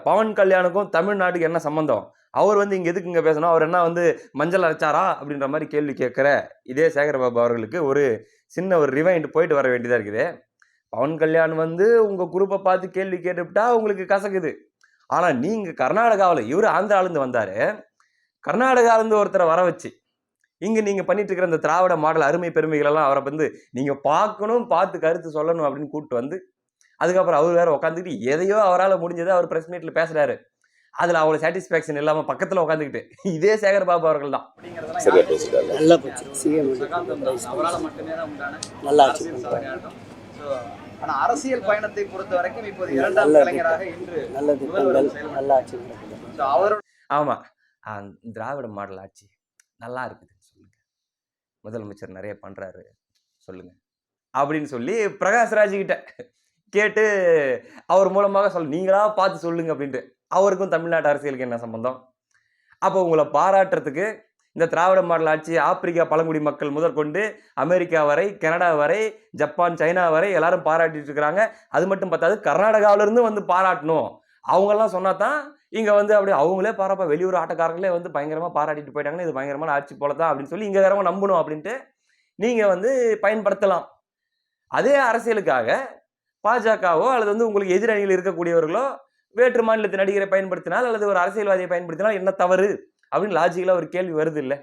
பவன் கல்யாணுக்கும் தமிழ்நாட்டுக்கு என்ன சம்பந்தம்? அவர் வந்து இங்க எதுக்கு இங்க பேசணும்? அவர் என்ன வந்து மஞ்சள் அரைச்சாரா? அப்படின்ற மாதிரி கேள்வி கேட்கிற இதே சேகர்பாபு அவர்களுக்கு ஒரு சின்ன ஒரு ரிவைண்ட் போயிட்டு வர வேண்டியதா இருக்குது. பவன் கல்யாண் வந்து உங்க குரூப்பை பார்த்து கேள்வி கேட்டுவிட்டா உங்களுக்கு கசக்குது. ஆனா நீங்க கர்நாடகாவில், இவரு ஆந்திராவிலிருந்து வந்தாரு. கர்நாடகாவிலிருந்து ஒருத்தரை வர வச்சு இங்க நீங்க பண்ணிட்டு இருக்கிற இந்த திராவிட மாடல் அருமை பெருமைகள் எல்லாம் அவரை வந்து நீங்க பார்க்கணும், பார்த்து கருத்து சொல்லணும் அப்படின்னு கூப்பிட்டு வந்து அதுக்கப்புறம் அவர் வேற உட்காந்துக்கிட்டு எதையோ அவரால் முடிஞ்சதை அவர் பிரஸ் மீட்ல பேசுறாரு. அதுல அவ்வளவு சாட்டிஸ்பாக்சன் இல்லாம பக்கத்துல உட்காந்துக்கிட்டு இதே சேகர் பாபு அவர்கள் தான். ஆனா அரசியல் பயணத்தை பொறுத்த வரைக்கும் இப்போது இரண்டாம் கலைஞராக இன்று ஆமா, திராவிட மாடல் ஆட்சி நல்லா இருக்குது சொல்லுங்க, முதலமைச்சர் நிறைய பண்றாரு சொல்லுங்க அப்படின்னு சொல்லி பிரகாஷ்ராஜ் கிட்ட கேட்டு அவர் மூலமாக நீங்களா பார்த்து சொல்லுங்க அப்படின்ட்டு. அவருக்கும் தமிழ்நாட்டு அரசியலுக்கு என்ன சம்பந்தம்? அப்போ உங்களை பாராட்டுறதுக்கு இந்த திராவிட மாடல் ஆட்சி ஆப்பிரிக்கா பழங்குடி மக்கள் முதற்கொண்டு அமெரிக்கா வரை, கனடா வரை, ஜப்பான், சைனா வரை எல்லாரும் பாராட்டிட்டு இருக்கிறாங்க. அது மட்டும் பத்தாது, கர்நாடகாவிலிருந்து வந்து பாராட்டணும். அவங்கெல்லாம் சொன்னா தான் இங்க வந்து அப்படியே அவங்களே பாராப்பா, வெளியூர் ஆட்டக்காரங்களே வந்து பயங்கரமா பாராட்டிட்டு போயிட்டாங்கன்னா இது பயங்கரமான ஆட்சி போலதான் அப்படின்னு சொல்லி இங்க வேறவங்க நம்பணும் அப்படின்ட்டு நீங்க வந்து பயன்படுத்தலாம். அதே அரசியலுக்காக பாஜகவோ அல்லது வந்து உங்களுக்கு எதிரணியில் இருக்கக்கூடியவர்களோ வேற்று மாநிலத்தின் நடிகரை பயன்படுத்தினால் அல்லது ஒரு அரசியல்வாதியை பயன்படுத்தினால் என்ன தவறு அப்படின்னு லாஜிக்கலா ஒரு கேள்வி வருது இல்ல?